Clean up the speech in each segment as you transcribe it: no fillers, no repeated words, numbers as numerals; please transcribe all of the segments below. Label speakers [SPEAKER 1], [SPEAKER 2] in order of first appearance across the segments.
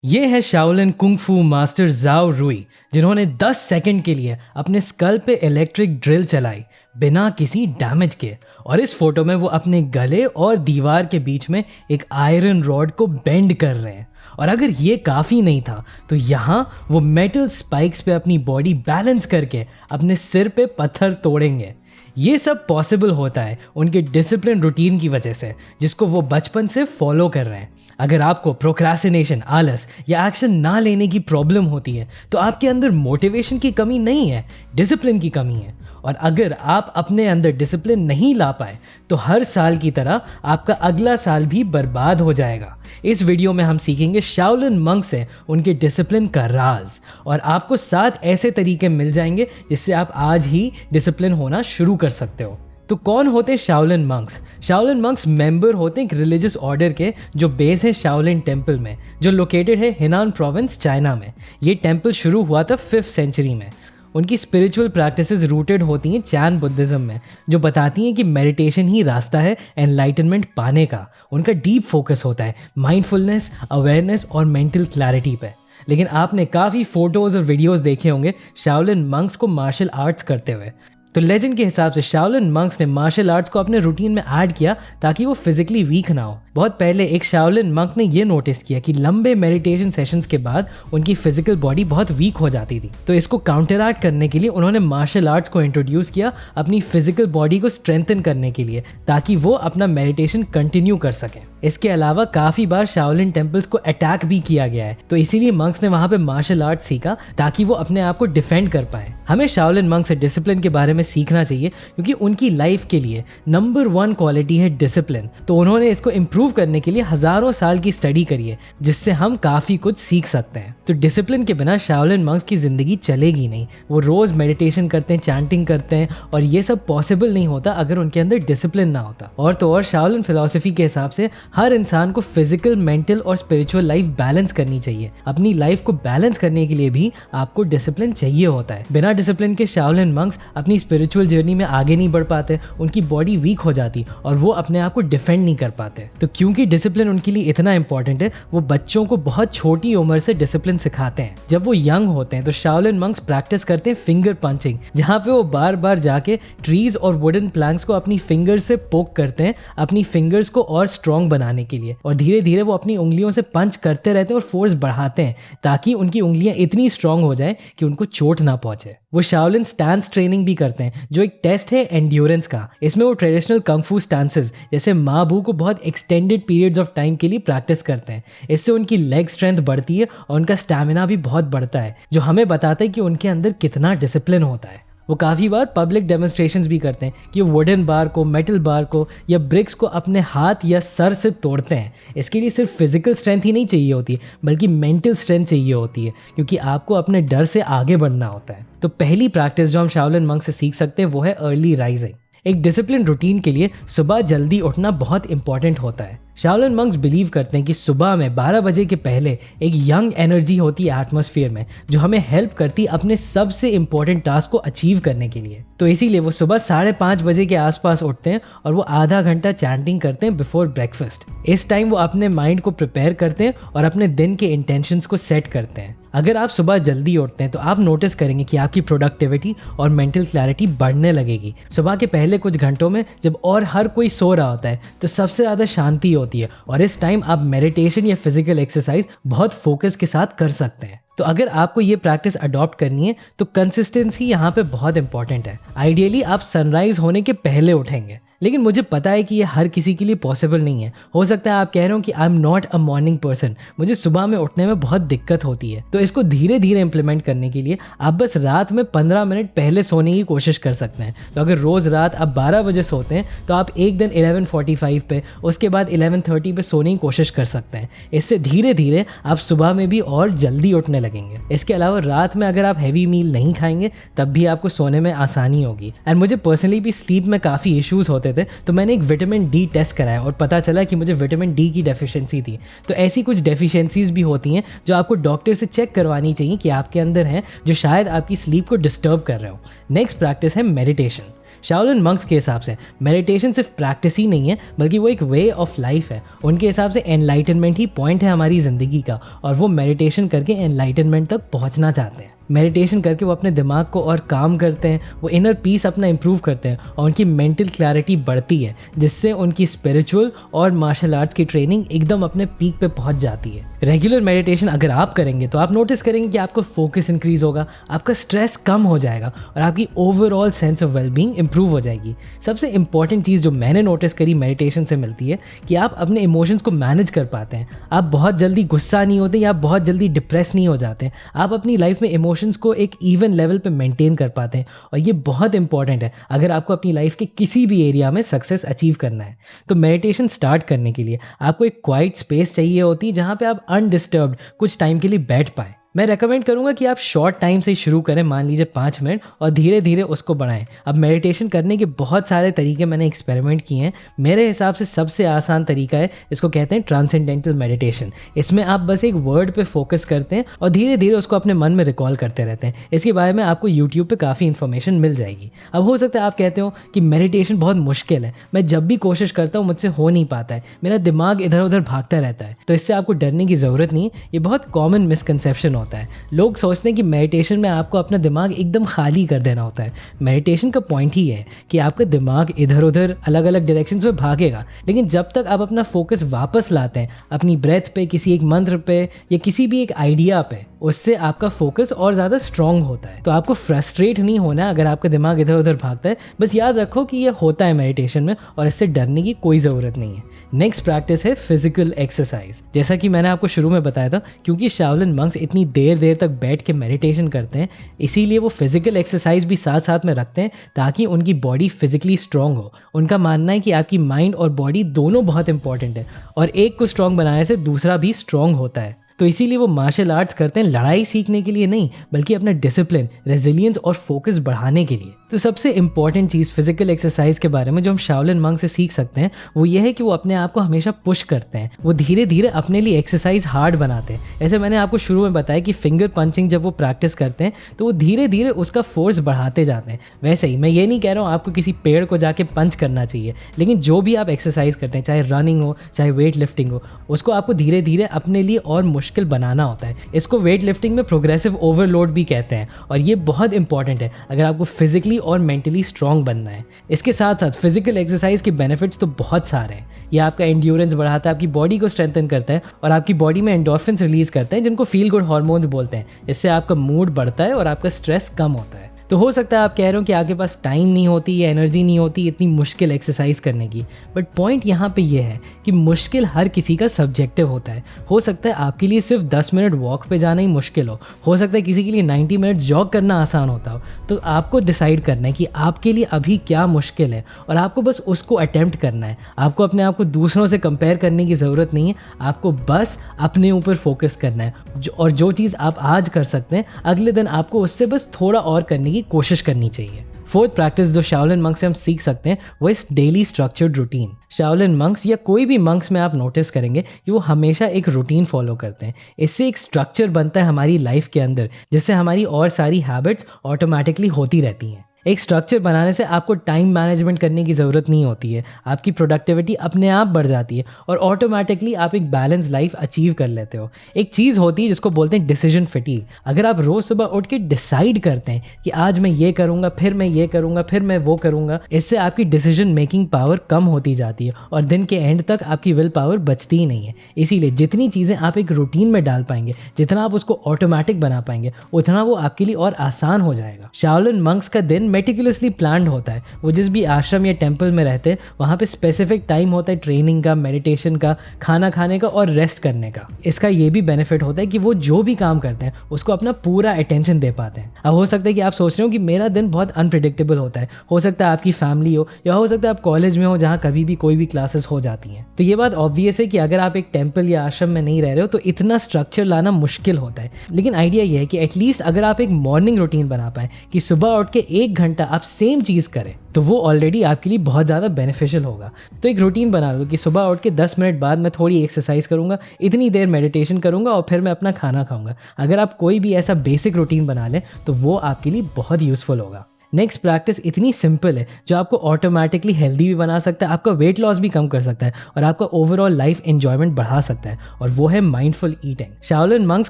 [SPEAKER 1] ये है Shaolin kung फू मास्टर जाओ रुई, जिन्होंने 10 सेकंड के लिए अपने स्कल पे इलेक्ट्रिक ड्रिल चलाई बिना किसी डैमेज के। और इस फोटो में वो अपने गले और दीवार के बीच में एक आयरन रॉड को बेंड कर रहे हैं। और अगर ये काफ़ी नहीं था तो यहाँ वो मेटल स्पाइक्स पे अपनी बॉडी बैलेंस करके अपने सिर पे पत्थर तोड़ेंगे। ये सब पॉसिबल होता है उनके डिसिप्लिन रूटीन की वजह से, जिसको वो बचपन से फॉलो कर रहे हैं। अगर आपको प्रोक्रास्टिनेशन, आलस या एक्शन ना लेने की प्रॉब्लम होती है तो आपके अंदर मोटिवेशन की कमी नहीं है, डिसिप्लिन की कमी है। और अगर आप अपने अंदर डिसिप्लिन नहीं ला पाए तो हर साल की तरह आपका अगला साल भी बर्बाद हो जाएगा। इस वीडियो में हम सीखेंगे शाओलिन मंक से उनके डिसिप्लिन का राज, और आपको 7 ऐसे तरीके मिल जाएंगे जिससे आप आज ही डिसिप्लिन होना शुरू कर सकते हो। तो कौन होते हैं Shaolin monks? Shaolin monks member होते हैं एक रिलीजियस ऑर्डर के जो बेस है शाओलिन टेम्पल में, जो लोकेटेड है हेनान प्रोविंस, चाइना में। ये टेम्पल शुरू हुआ था 5th सेंचुरी में। उनकी स्पिरिचुअल प्रैक्टिसेस रूटेड होती हैं चैन बुद्धिज्म में, जो बताती हैं कि मेडिटेशन ही रास्ता है एनलाइटनमेंट पाने का। उनका डीप फोकस होता है माइंडफुलनेस, अवेयरनेस और मेंटल क्लैरिटी पे। लेकिन आपने काफ़ी फोटोज़ और वीडियोज़ देखे होंगे शाओलिन मंक्स को मार्शल आर्ट्स करते हुए। तो लेजेंड के हिसाब से शाओलिन मंक्स ने मार्शल आर्ट्स को अपने रूटीन में ऐड किया ताकि वो फिजिकली वीक ना हो। बहुत पहले एक शाओलिन मंक ने ये नोटिस किया कि लंबे मेडिटेशन सेशंस के बाद उनकी फिजिकल बॉडी बहुत वीक हो जाती थी। तो इसको काउंटरएक्ट करने के लिए उन्होंने मार्शल आर्ट्स को इंट्रोड्यूस किया अपनी फिजिकल बॉडी को स्ट्रेंथन करने के लिए, ताकि वो अपना मेडिटेशन कंटिन्यू कर सकें। इसके अलावा काफ़ी बार शाओलिन टेम्पल्स को अटैक भी किया गया है, तो इसीलिए मंक्स ने वहाँ पे मार्शल आर्ट सीखा ताकि वो अपने आप को डिफेंड कर पाए। हमें शाओलिन मंक से डिसिप्लिन के बारे में सीखना चाहिए, क्योंकि उनकी लाइफ के लिए नंबर 1 क्वालिटी है डिसिप्लिन। तो उन्होंने इसको इम्प्रूव करने के लिए हजारों साल की स्टडी करी है, जिससे हम काफ़ी कुछ सीख सकते हैं। तो डिसिप्लिन के बिना शाओलिन मंक्स की ज़िंदगी चलेगी नहीं। वो रोज़ मेडिटेशन करते हैं, चैंटिंग करते हैं, और ये सब पॉसिबल नहीं होता अगर उनके अंदर डिसिप्लिन ना होता। और तो और शाओलिन फिलॉसफी के हिसाब से हर इंसान को फिजिकल, मेंटल और स्पिरिचुअल लाइफ बैलेंस करनी चाहिए। अपनी लाइफ को बैलेंस करने के लिए भी आपको डिसिप्लिन चाहिए होता है। बिना डिसिप्लिन के शाओलिन मंक्स अपनी स्पिरिचुअल जर्नी में आगे नहीं बढ़ पाते, उनकी बॉडी वीक हो जाती और वो अपने आप को डिफेंड नहीं कर पाते। तो क्योंकि डिसिप्लिन उनके लिए इतना इंपॉर्टेंट है, वो बच्चों को बहुत छोटी उम्र से डिसिप्लिन सिखाते हैं। जब वो यंग होते हैं तो शाओलिन मंक्स प्रैक्टिस करते हैं फिंगर पंचिंग, जहाँ पे वो बार बार जाके ट्रीज और वुडन प्लैंक्स को अपनी फिंगर से पोक करते हैं, अपनी फिंगर्स को और स्ट्रॉन्ग बनाने के लिए। और धीरे धीरे वो अपनी उंगलियों से पंच करते रहते हैं और फोर्स बढ़ाते हैं, ताकि उनकी उंगलियां इतनी स्ट्रॉन्ग हो जाए कि उनको चोट ना पहुंचे। वो शाओलिन स्टैंस ट्रेनिंग भी करते हैं, जो एक टेस्ट है एंड्योरेंस का। इसमें वो ट्रेडिशनल कंग फू स्टैंसेस जैसे मा बू को बहुत एक्सटेंडेड पीरियड्स ऑफ टाइम के लिए प्रैक्टिस करते हैं। इससे उनकी लेग स्ट्रेंथ बढ़ती है और उनका स्टैमिना भी बहुत बढ़ता है, जो हमें बताता है कि उनके अंदर कितना डिसिप्लिन होता है। वो काफ़ी बार पब्लिक डेमोन्स्ट्रेशंस भी करते हैं कि वो वुडन बार को, मेटल बार को या ब्रिक्स को अपने हाथ या सर से तोड़ते हैं। इसके लिए सिर्फ फिजिकल स्ट्रेंथ ही नहीं चाहिए होती, बल्कि मेंटल स्ट्रेंथ चाहिए होती है, क्योंकि आपको अपने डर से आगे बढ़ना होता है। तो पहली प्रैक्टिस जो हम शाओलिन मंक से सीख सकते हैं वो है अर्ली राइजिंग। एक डिसिप्लिन रूटीन के लिए सुबह जल्दी उठना बहुत इंपॉर्टेंट होता है। शाओलिन मंक्स बिलीव करते हैं कि सुबह में 12 बजे के पहले एक यंग एनर्जी होती है एटमॉस्फेयर में, जो हमें हेल्प करती है अपने सबसे इंपॉर्टेंट टास्क को अचीव करने के लिए। तो इसीलिए वो सुबह 5:30 बजे के आसपास उठते हैं और वो आधा घंटा चैंटिंग करते हैं बिफोर ब्रेकफास्ट। इस टाइम वो अपने माइंड को प्रिपेयर करते हैं और अपने दिन के इंटेंशंस को सेट करते हैं। अगर आप सुबह जल्दी उठते हैं तो आप नोटिस करेंगे कि आपकी प्रोडक्टिविटी और मेंटल क्लैरिटी बढ़ने लगेगी। सुबह के पहले कुछ घंटों में जब और हर कोई सो रहा होता है तो सबसे ज़्यादा शांति होती है, और इस टाइम आप मेडिटेशन या फिजिकल एक्सरसाइज बहुत फोकस के साथ कर सकते हैं। तो अगर आपको ये प्रैक्टिस अडॉप्ट करनी है तो कंसिस्टेंसी यहाँ पे बहुत इंपॉर्टेंट है। आइडियली आप सनराइज होने के पहले उठेंगे, लेकिन मुझे पता है कि ये हर किसी के लिए पॉसिबल नहीं है। हो सकता है आप कह रहे हो कि I am not a morning person, मुझे सुबह में उठने में बहुत दिक्कत होती है। तो इसको धीरे धीरे इंप्लीमेंट करने के लिए आप बस रात में 15 मिनट पहले सोने की कोशिश कर सकते हैं। तो अगर रोज़ रात आप 12 बजे सोते हैं तो आप एक दिन 11:45 पे, उसके बाद 11:30 पे सोने की कोशिश कर सकते हैं। इससे धीरे धीरे आप सुबह में भी और जल्दी उठने लगेंगे। इसके अलावा रात में अगर आप हैवी मील नहीं खाएंगे तब भी आपको सोने में आसानी होगी। एंड मुझे पर्सनली भी स्लीप में काफ़ी इश्यूज होते थे, तो मैंने एक विटामिन डी टेस्ट कराया और पता चला कि मुझे विटामिन डी की डेफिशिएंसी थी। तो ऐसी कुछ डेफिशिएंसीज भी होती हैं जो आपको डॉक्टर से चेक करवानी चाहिए कि आपके अंदर हैं, जो शायद आपकी स्लीप को डिस्टर्ब कर रहे हो। नेक्स्ट प्रैक्टिस है मेडिटेशन। शाओलिन मंक्स के हिसाब से मेडिटेशन सिर्फ प्रैक्टिस ही नहीं है, बल्कि वो एक वे ऑफ लाइफ है। उनके हिसाब से एनलाइटनमेंट ही पॉइंट है हमारी ज़िंदगी का, और वो मेडिटेशन करके एनलाइटनमेंट तक पहुंचना चाहते हैं। मेडिटेशन करके वो अपने दिमाग को और काम करते हैं, वो इनर पीस अपना इंप्रूव करते हैं और उनकी मेंटल क्लैरिटी बढ़ती है, जिससे उनकी स्पिरिचुअल और मार्शल आर्ट्स की ट्रेनिंग एकदम अपने पीक पे पहुंच जाती है। रेगुलर मेडिटेशन अगर आप करेंगे तो आप नोटिस करेंगे कि आपको फोकस इंक्रीज होगा, आपका स्ट्रेस कम हो जाएगा और आपकी overall sense of wellbeing improve हो जाएगी। सबसे इंपॉर्टेंट चीज़ जो मैंने नोटिस करी मेडिटेशन से मिलती है कि आप अपने इमोशंस को मैनेज कर पाते हैं। आप बहुत जल्दी गुस्सा नहीं होते या बहुत जल्दी डिप्रेस नहीं हो जाते। आप अपनी लाइफ में इमोशंस को एक इवन लेवल पे मेंटेन कर पाते हैं, और ये बहुत इंपॉर्टेंट है अगर आपको अपनी लाइफ के किसी भी एरिया में सक्सेस अचीव करना है। तो मेडिटेशन स्टार्ट करने के लिए आपको एक क्वाइट स्पेस चाहिए होती है, जहाँ पे आप अनडिस्टर्ब्ड कुछ टाइम के लिए बैठ पाएं। मैं रेकमेंड करूंगा कि आप शॉर्ट टाइम से शुरू करें, मान लीजिए 5 मिनट, और धीरे धीरे उसको बढ़ाएं। अब मेडिटेशन करने के बहुत सारे तरीके मैंने एक्सपेरिमेंट किए हैं। मेरे हिसाब से सबसे आसान तरीका है, इसको कहते हैं ट्रांसेंडेंटल मेडिटेशन। इसमें आप बस एक वर्ड पे फोकस करते हैं और धीरे धीरे उसको अपने मन में रिकॉल करते रहते हैं। इसके बारे में आपको यूट्यूब पे काफ़ी इन्फॉर्मेशन मिल जाएगी। अब हो सकता है आप कहते हो कि मेडिटेशन बहुत मुश्किल है, मैं जब भी कोशिश करता हूँ मुझसे हो नहीं पाता है, मेरा दिमाग इधर उधर भागता रहता है। तो इससे आपको डरने की ज़रूरत नहीं है, ये बहुत कॉमन मिसकंसेप्शन होता है। लोग सोचते हैं कि मेडिटेशन में आपको अपना दिमाग एकदम खाली कर देना होता है। मेडिटेशन का पॉइंट ही है कि आपका दिमाग इधर उधर अलग अलग डायरेक्शंस में भागेगा, लेकिन जब तक आप अपना फोकस वापस लाते हैं अपनी ब्रेथ पे, किसी एक मंत्र पे या किसी भी एक आइडिया पे, उससे आपका फोकस और ज़्यादा स्ट्रांग होता है। तो आपको फ्रस्ट्रेट नहीं होना है अगर आपका दिमाग इधर उधर भागता है। बस याद रखो कि ये होता है मेडिटेशन में, और इससे डरने की कोई ज़रूरत नहीं है। नेक्स्ट प्रैक्टिस है फिजिकल एक्सरसाइज। जैसा कि मैंने आपको शुरू में बताया था, क्योंकि शाओलिन मंक्स इतनी देर देर तक बैठ के मेडिटेशन करते हैं, इसीलिए वो फिजिकल एक्सरसाइज भी साथ साथ में रखते हैं ताकि उनकी बॉडी फिजिकली स्ट्रांग हो। उनका मानना है कि आपकी माइंड और बॉडी दोनों बहुत इंपॉर्टेंट है, और एक को स्ट्रांग बनाने से दूसरा भी स्ट्रांग होता है। तो इसीलिए वो मार्शल आर्ट्स करते हैं लड़ाई सीखने के लिए नहीं, बल्कि अपना डिसिप्लिन, रेजिलियंस और फोकस बढ़ाने के लिए। तो सबसे इंपॉर्टेंट चीज़ फिजिकल एक्सरसाइज के बारे में जो हम शाओलिन मंक से सीख सकते हैं वो ये है कि वो अपने आप को हमेशा पुश करते हैं। वो धीरे धीरे अपने लिए एक्सरसाइज हार्ड बनाते हैं। ऐसे मैंने आपको शुरू में बताया कि फिंगर पंचिंग जब वो प्रैक्टिस करते हैं तो वो धीरे धीरे उसका फोर्स बढ़ाते जाते हैं। वैसे ही मैं ये नहीं कह रहा हूँ आपको किसी पेड़ को जाके पंच करना चाहिए, लेकिन जो भी आप एक्सरसाइज करते हैं, चाहे रनिंग हो चाहे वेट लिफ्टिंग हो, उसको आपको धीरे धीरे अपने लिए और मुश्किल बनाना होता है। इसको वेट लिफ्टिंग में प्रोग्रेसिव ओवरलोड भी कहते हैं, और ये बहुत इंपॉर्टेंट है अगर आपको फिजिकली और मेंटली स्ट्रांग बनना है। इसके साथ साथ फिजिकल एक्सरसाइज के बेनिफिट्स तो बहुत सारे हैं। ये आपका एंड्योरेंस बढ़ाता है, आपकी बॉडी को स्ट्रेंथन करता है, और आपकी बॉडी में एंडोर्फिन्स रिलीज करते हैं जिनको फील गुड हार्मोन्स बोलते हैं। इससे आपका मूड बढ़ता है और आपका स्ट्रेस कम होता है। तो हो सकता है आप कह रहे हो कि आपके पास टाइम नहीं होती या एनर्जी नहीं होती इतनी मुश्किल एक्सरसाइज करने की, बट पॉइंट यहाँ पे ये है कि मुश्किल हर किसी का सब्जेक्टिव होता है। हो सकता है आपके लिए सिर्फ 10 मिनट वॉक पे जाना ही मुश्किल हो सकता है किसी के लिए 90 मिनट जॉग करना आसान होता हो। तो आपको डिसाइड करना है कि आपके लिए अभी क्या मुश्किल है, और आपको बस उसको अटेम्प्ट करना है। आपको अपने आप को दूसरों से कंपेयर करने की ज़रूरत नहीं है, आपको बस अपने ऊपर फोकस करना है, और जो चीज़ आप आज कर सकते हैं अगले दिन आपको उससे बस थोड़ा और करने की कोशिश करनी चाहिए। फोर्थ प्रैक्टिस जो शाओलिन मंक से हम सीख सकते हैं वो इस daily structured routine. Shaolin monks या कोई भी मंक्स में आप नोटिस करेंगे कि वो हमेशा एक रूटीन फॉलो करते हैं। इससे एक स्ट्रक्चर बनता है हमारी लाइफ के अंदर, जिससे हमारी और सारी हैबिट्स ऑटोमेटिकली होती रहती हैं। एक स्ट्रक्चर बनाने से आपको टाइम मैनेजमेंट करने की ज़रूरत नहीं होती है, आपकी प्रोडक्टिविटी अपने आप बढ़ जाती है और ऑटोमेटिकली आप एक बैलेंस लाइफ अचीव कर लेते हो। एक चीज़ होती है जिसको बोलते हैं डिसीजन फटीग। अगर आप रोज़ सुबह उठ के डिसाइड करते हैं कि आज मैं ये करूँगा, फिर मैं ये करूँगा, फिर मैं वो करूँगा, इससे आपकी डिसीजन मेकिंग पावर कम होती जाती है और दिन के एंड तक आपकी विल पावर बचती ही नहीं है। इसीलिए जितनी चीज़ें आप एक रूटीन में डाल पाएंगे, जितना आप उसको ऑटोमेटिक बना पाएंगे, उतना वो आपके लिए और आसान हो जाएगा। शाओलिन मंक्स का दिन मेटिकुलसली प्लान्ड होता है। वो जिस भी आश्रम या टेम्पल में रहते हैं वहाँ पे स्पेसिफिक टाइम होता है ट्रेनिंग का, मेडिटेशन का, खाना खाने का और रेस्ट करने का। इसका ये भी बेनिफिट होता है कि वो जो भी काम करते हैं उसको अपना पूरा अटेंशन दे पाते हैं। अब हो सकता है कि आप सोच रहे हो कि मेरा दिन बहुत अनप्रिडिक्टेबल होता है। हो सकता है आपकी फैमिली हो या हो सकता है आप कॉलेज में हो जहाँ कभी भी कोई भी क्लासेस हो जाती हैं। तो ये बात ऑब्वियस है कि अगर आप एक टेम्पल या आश्रम में नहीं रह रहे हो तो इतना स्ट्रक्चर लाना मुश्किल होता है। लेकिन आइडिया ये है कि एटलीस्ट अगर आप एक मॉर्निंग रूटीन बना पाए कि सुबह उठ के 1 घंटा आप सेम चीज़ करें, तो वो ऑलरेडी आपके लिए बहुत ज़्यादा बेनिफिशियल होगा। तो एक रूटीन बना लो कि सुबह उठ के 10 मिनट बाद मैं थोड़ी एक्सरसाइज करूँगा, इतनी देर मेडिटेशन करूँगा और फिर मैं अपना खाना खाऊँगा। अगर आप कोई भी ऐसा बेसिक रूटीन बना लें तो वो आपके लिए बहुत यूज़फुल होगा। नेक्स्ट प्रैक्टिस इतनी सिंपल है जो आपको ऑटोमेटिकली हेल्दी भी बना सकता है, आपका वेट लॉस भी कम कर सकता है और आपका ओवरऑल लाइफ एंजॉयमेंट बढ़ा सकता है, और वो है माइंडफुल ईटिंग। शाओलिन मंक्स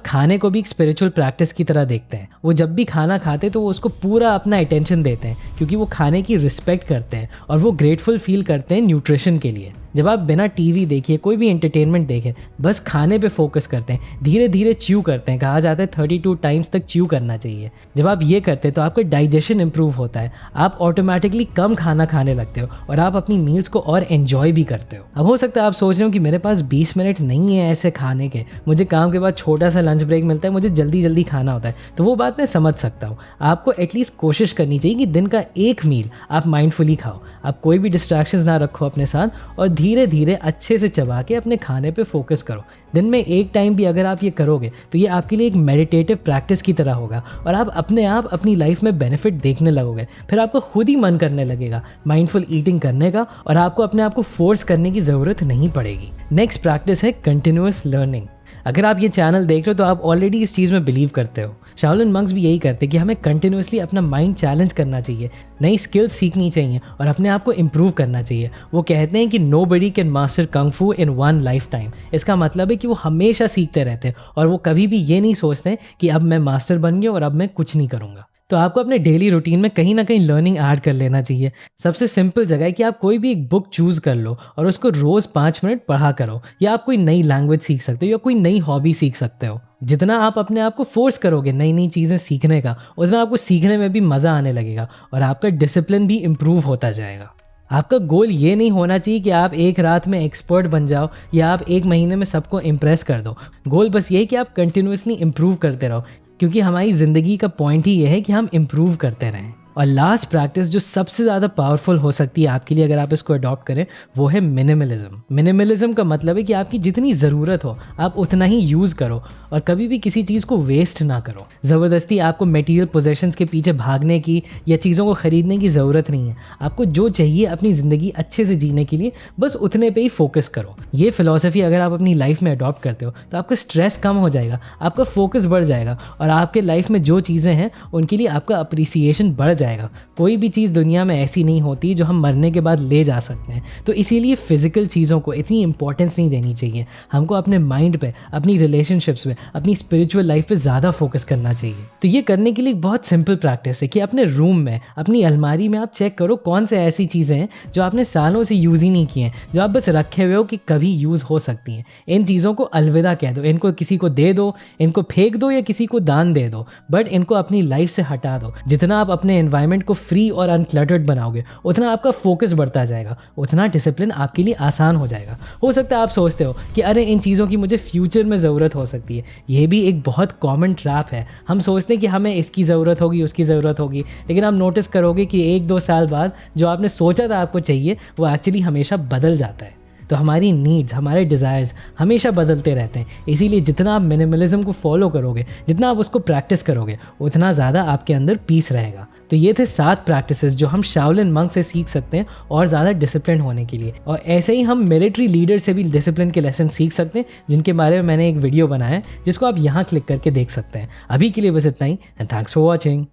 [SPEAKER 1] खाने को भी एक स्पिरिचुअल प्रैक्टिस की तरह देखते हैं। वो जब भी खाना खाते तो वो उसको पूरा अपना अटेंशन देते हैं, क्योंकि वो खाने की रिस्पेक्ट करते हैं और वो ग्रेटफुल फील करते हैं न्यूट्रिशन के लिए। जब आप बिना टीवी देखे कोई भी एंटरटेनमेंट देखें, बस खाने पे फोकस करते हैं, धीरे धीरे च्यू करते हैं, कहा जाता है 32 टाइम्स तक च्यू करना चाहिए। जब आप ये करते हैं तो आपका डाइजेशन इंप्रूव होता है, आप ऑटोमेटिकली कम खाना खाने लगते हो और आप अपनी मील्स को और एंजॉय भी करते हो। अब हो सकता है आप सोच रहे हो कि मेरे पास 20 मिनट नहीं है ऐसे खाने के, मुझे काम के बाद छोटा सा लंच ब्रेक मिलता है, मुझे जल्दी जल्दी खाना होता है, तो वो बात मैं समझ सकता हूँ। आपको एटलीस्ट कोशिश करनी चाहिए कि दिन का एक मील आप माइंडफुली खाओ, आप कोई भी डिस्ट्रैक्शंस ना रखो अपने साथ और धीरे धीरे अच्छे से चबा के अपने खाने पे फोकस करो। दिन में एक टाइम भी अगर आप ये करोगे तो ये आपके लिए एक मेडिटेटिव प्रैक्टिस की तरह होगा और आप अपने आप अपनी लाइफ में बेनिफिट देखने लगोगे। फिर आपको खुद ही मन करने लगेगा माइंडफुल ईटिंग करने का और आपको अपने आप को फोर्स करने की ज़रूरत नहीं पड़ेगी। नेक्स्ट प्रैक्टिस है कंटिन्यूअस लर्निंग। अगर आप ये चैनल देख रहे हो तो आप ऑलरेडी इस चीज़ में बिलीव करते हो। शाओलिन मंक्स भी यही करते हैं कि हमें कंटिन्यूअसली अपना माइंड चैलेंज करना चाहिए, नई स्किल्स सीखनी चाहिए और अपने आप को इम्प्रूव करना चाहिए। वो कहते हैं कि नोबडी कैन मास्टर कंग फू इन वन लाइफ टाइम। इसका मतलब है कि वो हमेशा सीखते रहते हैं और वो कभी भी ये नहीं सोचते कि अब मैं मास्टर बन गया और अब मैं कुछ नहीं करूँगा। तो आपको अपने डेली रूटीन में कहीं ना कहीं लर्निंग ऐड कर लेना चाहिए। सबसे सिंपल जगह है कि आप कोई भी एक बुक चूज़ कर लो और उसको रोज़ 5 मिनट पढ़ा करो, या आप कोई नई लैंग्वेज सीख सकते हो या कोई नई हॉबी सीख सकते हो। जितना आप अपने आप को फोर्स करोगे नई नई चीज़ें सीखने का, उतना आपको सीखने में भी मज़ा आने लगेगा और आपका डिसिप्लिन भी इम्प्रूव होता जाएगा। आपका गोल ये नहीं होना चाहिए कि आप एक रात में एक्सपर्ट बन जाओ या आप एक महीने में सबको इम्प्रेस कर दो। गोल बस ये है कि आप कंटिन्यूअसली इम्प्रूव करते रहो, क्योंकि हमारी ज़िंदगी का पॉइंट ही ये है कि हम इम्प्रूव करते रहें। और लास्ट प्रैक्टिस जो सबसे ज़्यादा पावरफुल हो सकती है आपके लिए अगर आप इसको अडॉप्ट करें, वो है मिनिमलिज्म। मिनिमलिज्म का मतलब है कि आपकी जितनी ज़रूरत हो आप उतना ही यूज़ करो और कभी भी किसी चीज़ को वेस्ट ना करो। ज़बरदस्ती आपको मटेरियल पोजेशंस के पीछे भागने की या चीज़ों को ख़रीदने की ज़रूरत नहीं है। आपको जो चाहिए अपनी ज़िंदगी अच्छे से जीने के लिए, बस उतने पे ही फोकस करो। ये फ़िलॉसफी अगर आप अपनी लाइफ में अडॉप्ट करते हो तो आपका स्ट्रेस कम हो जाएगा, आपका फोकस बढ़ जाएगा और आपके लाइफ में जो चीज़ें हैं उनके लिए आपका अप्रिसिएशन बढ़ जाएगा। कोई भी चीज़ दुनिया में ऐसी नहीं होती जो हम मरने के बाद ले जा सकते हैं, तो इसीलिए फिजिकल चीज़ों को इतनी इंपॉर्टेंस नहीं देनी चाहिए। हमको अपने माइंड पे, अपनी रिलेशनशिप्स पे, अपनी स्पिरिचुअल लाइफ पे ज़्यादा फोकस करना चाहिए। तो ये करने के लिए बहुत सिंपल प्रैक्टिस है कि अपने रूम में, अपनी अलमारी में आप चेक करो कौन से ऐसी चीज़ें हैं जो आपने सालों से यूज़ ही नहीं की हैं, जो आप बस रखे हुए हो कि कभी यूज़ हो सकती हैं। इन चीज़ों को अलविदा कह दो, इनको किसी को दे दो, इनको फेंक दो या किसी को दान दे दो, बट इनको अपनी लाइफ से हटा दो। जितना आप अपने एनवायरनमेंट को फ्री और अनक्लटर्ड बनाओगे, उतना आपका फोकस बढ़ता जाएगा, उतना डिसिप्लिन आपके लिए आसान हो जाएगा। हो सकता है आप सोचते हो कि अरे इन चीज़ों की मुझे फ्यूचर में ज़रूरत हो सकती है। ये भी एक बहुत कॉमन ट्रैप है। हम सोचते हैं कि हमें इसकी ज़रूरत होगी, उसकी ज़रूरत होगी, लेकिन आप नोटिस करोगे कि 1-2 साल बाद जो आपने सोचा था आपको चाहिए वो एक्चुअली हमेशा बदल जाता है। तो हमारी नीड्स, हमारे डिज़ायर्स हमेशा बदलते रहते हैं। इसीलिए जितना आप मिनिमलिज्म को फॉलो करोगे, जितना आप उसको प्रैक्टिस करोगे, उतना ज़्यादा आपके अंदर पीस रहेगा। तो ये थे 7 प्रैक्टिसेस जो हम शाओलिन मंक से सीख सकते हैं और ज़्यादा डिसिप्लिन होने के लिए। और ऐसे ही हम मिलिट्री लीडर से भी डिसिप्लिन के लेसन सीख सकते हैं, जिनके बारे में मैंने एक वीडियो बनाया है जिसको आप यहाँ क्लिक करके देख सकते हैं। अभी के लिए बस इतना ही, एंड थैंक्स फॉर वॉचिंग।